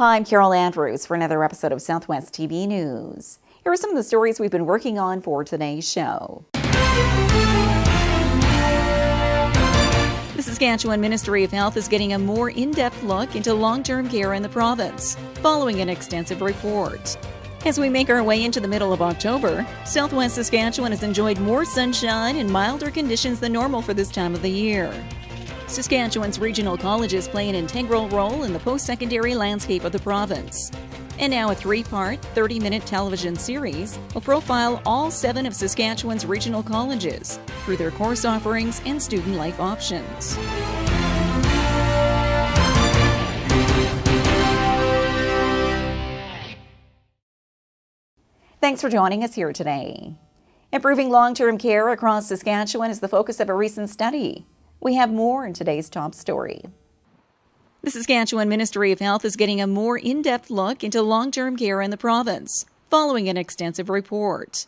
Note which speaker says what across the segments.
Speaker 1: Hi, I'm Carol Andrews for another episode of Southwest TV News. Here are some of the stories we've been working on for today's show. The Saskatchewan Ministry of Health is getting a more in-depth look into long-term care in the province, following an extensive report. As we make our way into the middle of October, Southwest Saskatchewan has enjoyed more sunshine and milder conditions than normal for this time of the year. Saskatchewan's regional colleges play an integral role in the post-secondary landscape of the province. And now a three-part, 30-minute television series will profile all 7 of Saskatchewan's regional colleges through their course offerings and student life options. Thanks for joining us here today. Improving long-term care across Saskatchewan is the focus of a recent study. We have more in today's top story. The Saskatchewan Ministry of Health is getting a more in-depth look into long-term care in the province, following an extensive report.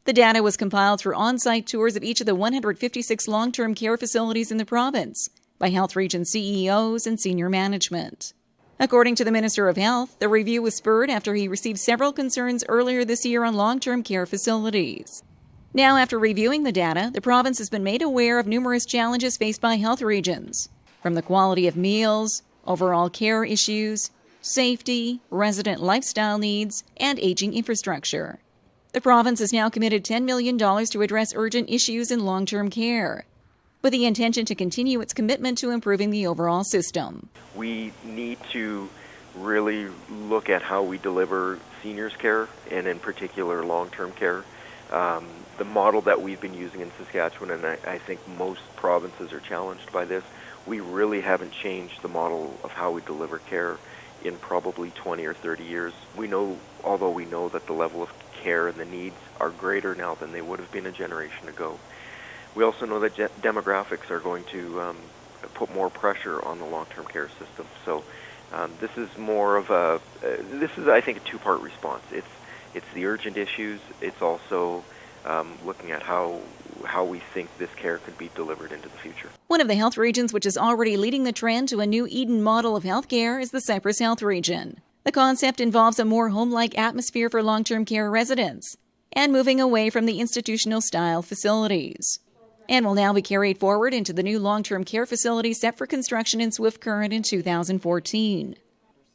Speaker 1: The data was compiled through on-site tours of each of the 156 long-term care facilities in the province by health region CEOs and senior management. According to the Minister of Health, the review was spurred after he received several concerns earlier this year on long-term care facilities. Now, after reviewing the data, the province has been made aware of numerous challenges faced by health regions, from the quality of meals, overall care issues, safety, resident lifestyle needs, and aging infrastructure. The province has now committed $10 million to address urgent issues in long-term care, with the intention to continue its commitment to improving the overall system.
Speaker 2: We need to really look at how we deliver seniors care, and in particular long-term care. The model that we've been using in Saskatchewan, and I think most provinces are challenged by this, we really haven't changed the model of how we deliver care in probably 20 or 30 years. Although we know that the level of care and the needs are greater now than they would have been a generation ago. We also know that demographics are going to put more pressure on the long-term care system. So this is I think, a two-part response. It's the urgent issues. It's also looking at how we think this care could be delivered into the future.
Speaker 1: One of the health regions which is already leading the trend to a new Eden model of healthcare is the Cypress Health region. The concept involves a more home-like atmosphere for long-term care residents and moving away from the institutional-style facilities, and will now be carried forward into the new long-term care facility set for construction in Swift Current in 2014.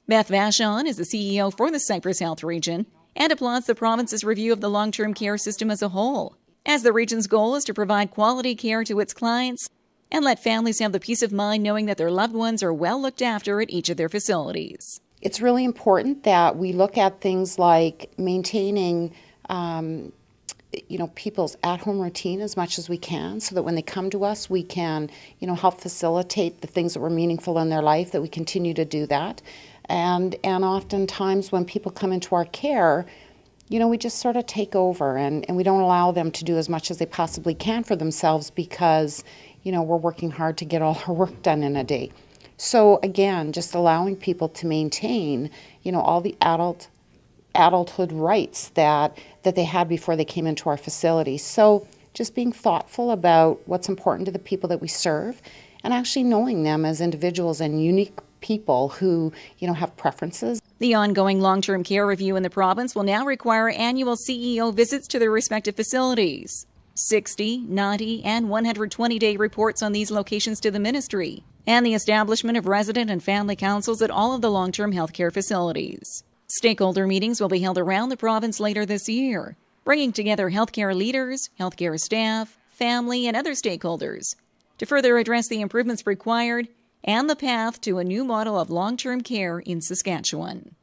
Speaker 1: Beth Vachon is the CEO for the Cypress Health region and applauds the province's review of the long-term care system as a whole, as the region's goal is to provide quality care to its clients and let families have the peace of mind knowing that their loved ones are well looked after at each of their facilities.
Speaker 3: It's really important that we look at things like maintaining people's at-home routine as much as we can, so that when they come to us, we can, help facilitate the things that were meaningful in their life, that we continue to do that. And oftentimes when people come into our care, we just sort of take over and we don't allow them to do as much as they possibly can for themselves because, we're working hard to get all our work done in a day. So again, just allowing people to maintain, all the adulthood rights that they had before they came into our facility. So just being thoughtful about what's important to the people that we serve and actually knowing them as individuals and unique people who, have preferences.
Speaker 1: The ongoing long-term care review in the province will now require annual CEO visits to their respective facilities, 60, 90, and 120-day reports on these locations to the ministry, and the establishment of resident and family councils at all of the long-term healthcare facilities. Stakeholder meetings will be held around the province later this year, bringing together healthcare leaders, healthcare staff, family, and other stakeholders to further address the improvements required and the path to a new model of long-term care in Saskatchewan.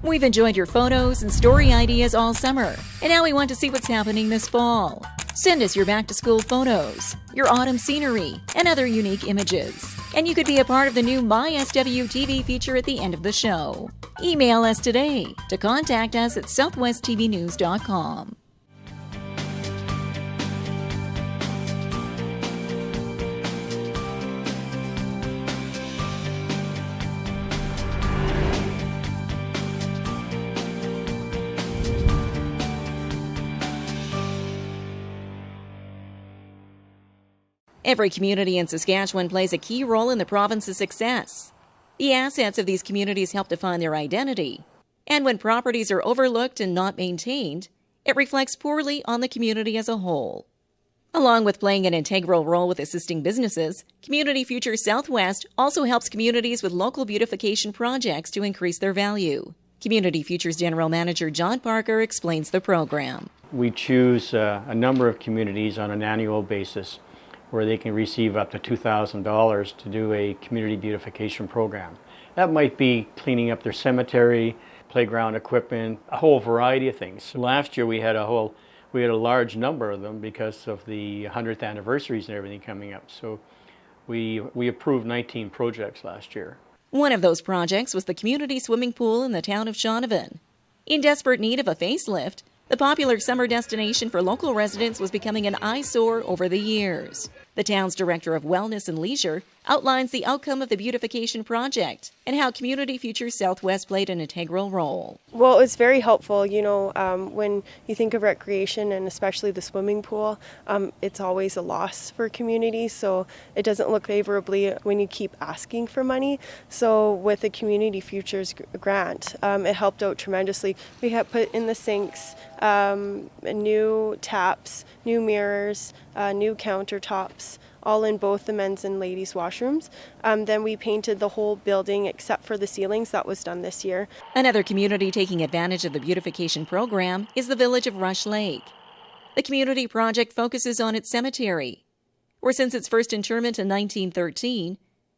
Speaker 1: We've enjoyed your photos and story ideas all summer, and now we want to see what's happening this fall. Send us your back-to-school photos, your autumn scenery, and other unique images. And you could be a part of the new MySWTV feature at the end of the show. Email us today to contact us at southwesttvnews.com. Every community in Saskatchewan plays a key role in the province's success. The assets of these communities help define their identity. And when properties are overlooked and not maintained, it reflects poorly on the community as a whole. Along with playing an integral role with assisting businesses, Community Future Southwest also helps communities with local beautification projects to increase their value. Community Future's General Manager John Parker explains the program.
Speaker 4: We choose a number of communities on an annual basis where they can receive up to $2,000 to do a community beautification program. That might be cleaning up their cemetery, playground equipment, a whole variety of things. Last year we had a large number of them because of the 100th anniversaries and everything coming up. So we approved 19 projects last year.
Speaker 1: One of those projects was the community swimming pool in the town of Shaunavon. In desperate need of a facelift, the popular summer destination for local residents was becoming an eyesore over the years. The town's Director of Wellness and Leisure outlines the outcome of the beautification project and how Community Future Southwest played an integral role.
Speaker 5: Well, it's very helpful, when you think of recreation and especially the swimming pool, it's always a loss for communities, so it doesn't look favorably when you keep asking for money. So with the Community Futures grant, it helped out tremendously. We have put in the sinks, new taps, new mirrors, new countertops, all in both the men's and ladies' washrooms. Then we painted the whole building except for the ceilings. That was done this year.
Speaker 1: Another community taking advantage of the beautification program is the village of Rush Lake. The community project focuses on its cemetery, where since its first interment in 1913,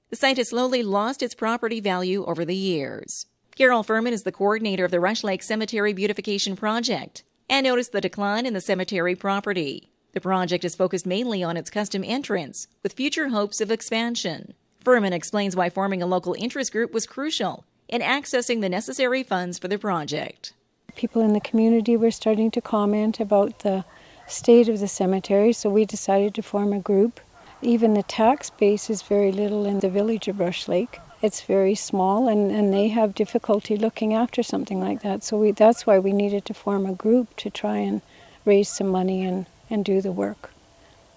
Speaker 1: the site has slowly lost its property value over the years. Carol Furman is the coordinator of the Rush Lake Cemetery Beautification Project and noticed the decline in the cemetery property. The project is focused mainly on its custom entrance, with future hopes of expansion. Furman explains why forming a local interest group was crucial in accessing the necessary funds for the project.
Speaker 6: People in the community were starting to comment about the state of the cemetery, so we decided to form a group. Even the tax base is very little in the village of Rush Lake. It's very small, and they have difficulty looking after something like that. So that's why we needed to form a group to try and raise some money and do the work.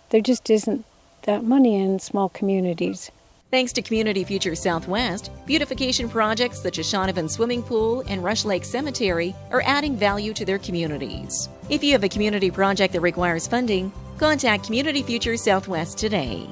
Speaker 6: There just isn't that money in small communities.
Speaker 1: Thanks to Community Future Southwest, beautification projects such as Shaunavon Swimming Pool and Rush Lake Cemetery are adding value to their communities. If you have a community project that requires funding, contact Community Future Southwest today.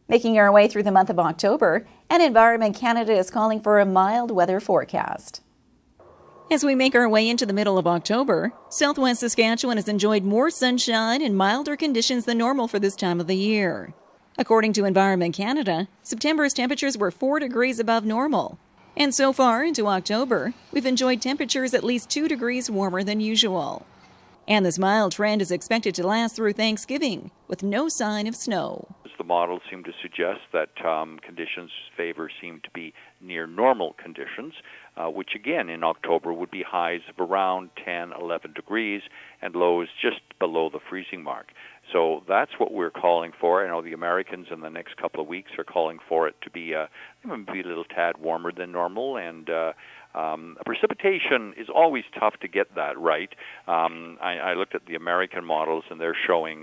Speaker 1: Making our way through the month of October, and Environment Canada is calling for a mild weather forecast. As we make our way into the middle of October, southwest Saskatchewan has enjoyed more sunshine and milder conditions than normal for this time of the year. According to Environment Canada, September's temperatures were 4 degrees above normal. And so far into October, we've enjoyed temperatures at least 2 degrees warmer than usual. And this mild trend is expected to last through Thanksgiving, with no sign of snow.
Speaker 7: The models seem to suggest that conditions seem to be near normal conditions, which again in October would be highs of around 10, 11 degrees and lows just below the freezing mark. So that's what we're calling for. I know the Americans in the next couple of weeks are calling for it to be a little tad warmer than normal, and precipitation is always tough to get that right. I looked at the American models, and they're showing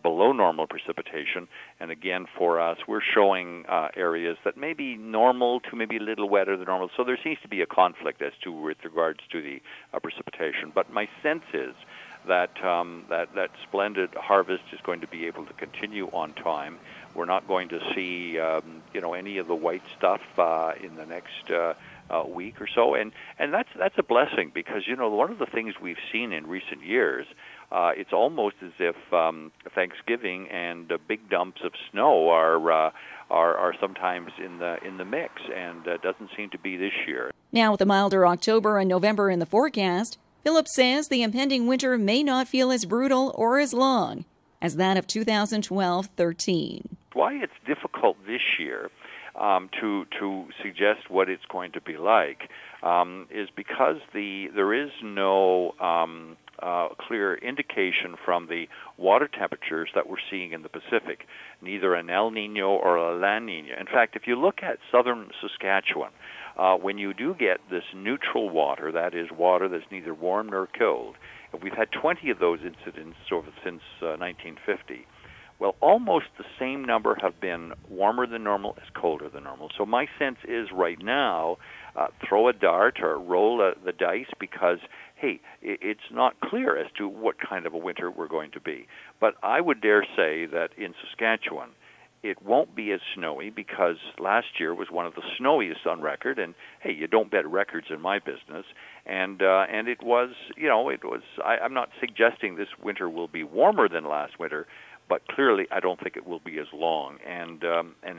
Speaker 7: below normal precipitation. And again, for us, we're showing areas that may be normal to maybe a little wetter than normal. So there seems to be a conflict with regards to the precipitation. But my sense is that that splendid harvest is going to be able to continue on time. We're not going to see any of the white stuff in the next week or so, and that's a blessing, because one of the things we've seen in recent years, it's almost as if Thanksgiving and big dumps of snow are sometimes in the mix, and doesn't seem to be this year.
Speaker 1: Now, with a milder October and November in the forecast, Phillips says the impending winter may not feel as brutal or as long as that of 2012-13.
Speaker 7: Why it's difficult this year to suggest what it's going to be like. is because there is no clear indication from the water temperatures that we're seeing in the Pacific, neither an El Nino or a La Nina. In fact, if you look at southern Saskatchewan, when you do get this neutral water, that is water that's neither warm nor cold, and we've had 20 of those incidents since 1950. Well, almost the same number have been warmer than normal as colder than normal. So my sense is right now, throw a dart or roll the dice because, hey, it's not clear as to what kind of a winter we're going to be. But I would dare say that in Saskatchewan, it won't be as snowy because last year was one of the snowiest on record. And, hey, you don't bet records in my business. And it was, I'm not suggesting this winter will be warmer than last winter, but clearly I don't think it will be as long. And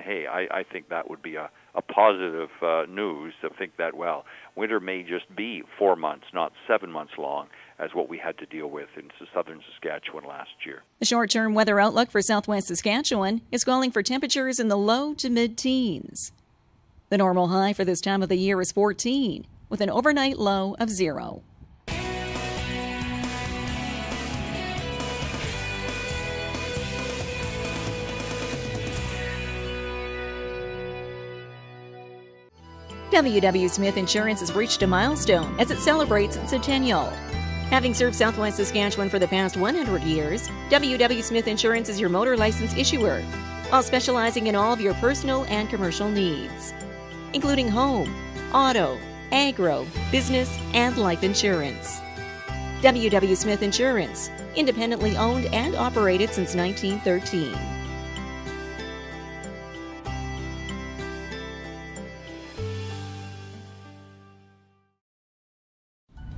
Speaker 7: hey, I think that would be a positive news to think that, well, winter may just be 4 months, not 7 months long, as what we had to deal with in southern Saskatchewan last year.
Speaker 1: The short-term weather outlook for southwest Saskatchewan is calling for temperatures in the low to mid-teens. The normal high for this time of the year is 14, with an overnight low of 0. W.W. Smith Insurance has reached a milestone as it celebrates its centennial. Having served southwest Saskatchewan for the past 100 years, W.W. Smith Insurance is your motor license issuer, while specializing in all of your personal and commercial needs, including home, auto, agro, business, and life insurance. W.W. Smith Insurance, independently owned and operated since 1913.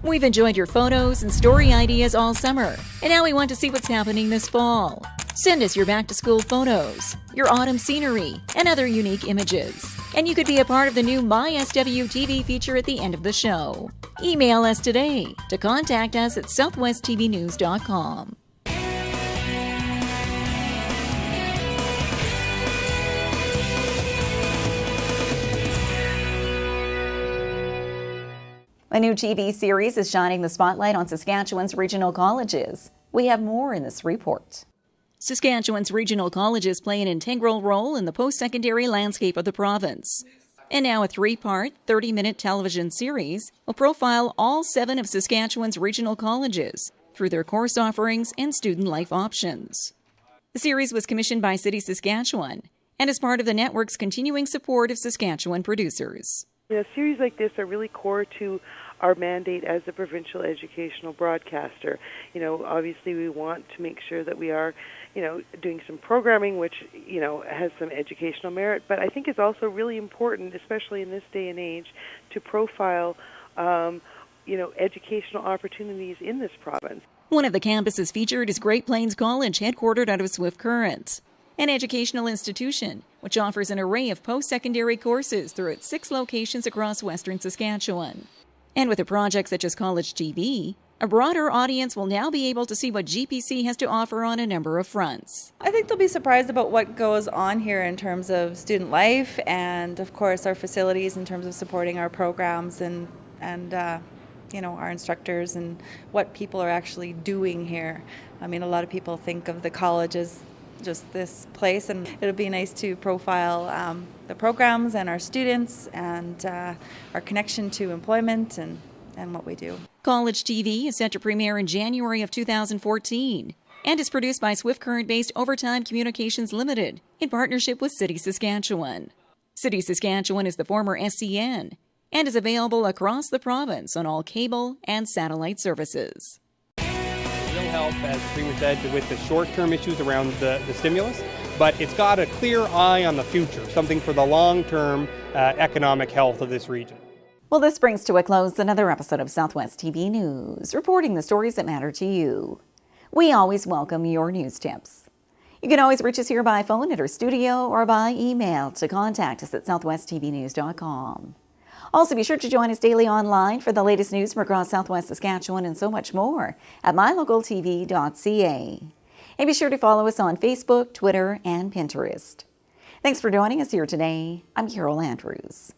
Speaker 1: We've enjoyed your photos and story ideas all summer, and now we want to see what's happening this fall. Send us your back-to-school photos, your autumn scenery, and other unique images. And you could be a part of the new MySWTV feature at the end of the show. Email us today to contact us at southwesttvnews.com. A new TV series is shining the spotlight on Saskatchewan's regional colleges. We have more in this report. Saskatchewan's regional colleges play an integral role in the post-secondary landscape of the province. And now a 3-part, 30-minute television series will profile all 7 of Saskatchewan's regional colleges through their course offerings and student life options. The series was commissioned by City Saskatchewan and is part of the network's continuing support of Saskatchewan producers.
Speaker 8: Series like this are really core to our mandate as a provincial educational broadcaster. Obviously we want to make sure that we are, doing some programming which, has some educational merit, but I think it's also really important, especially in this day and age, to profile, educational opportunities in this province.
Speaker 1: One of the campuses featured is Great Plains College, headquartered out of Swift Current, an educational institution which offers an array of post-secondary courses through its 6 locations across western Saskatchewan. And with a project such as College TV, a broader audience will now be able to see what GPC has to offer on a number of fronts.
Speaker 9: I think they'll be surprised about what goes on here in terms of student life and, of course, our facilities in terms of supporting our programs and our instructors and what people are actually doing here. I mean, a lot of people think of the college as just this place, and it'll be nice to profile the programs and our students and our connection to employment and what we do.
Speaker 1: College TV is set to premiere in January of 2014 and is produced by Swift Current-based Overtime Communications Limited in partnership with City Saskatchewan. City Saskatchewan is the former SCN and is available across the province on all cable and satellite services.
Speaker 10: Will help, as the Premier said, with the short-term issues around the stimulus, but it's got a clear eye on the future, something for the long-term economic health of this region.
Speaker 1: Well, this brings to a close another episode of Southwest TV News, reporting the stories that matter to you. We always welcome your news tips. You can always reach us here by phone at our studio or by email to contact us at southwesttvnews.com. Also, be sure to join us daily online for the latest news from across southwest Saskatchewan and so much more at mylocaltv.ca. And be sure to follow us on Facebook, Twitter, and Pinterest. Thanks for joining us here today. I'm Carol Andrews.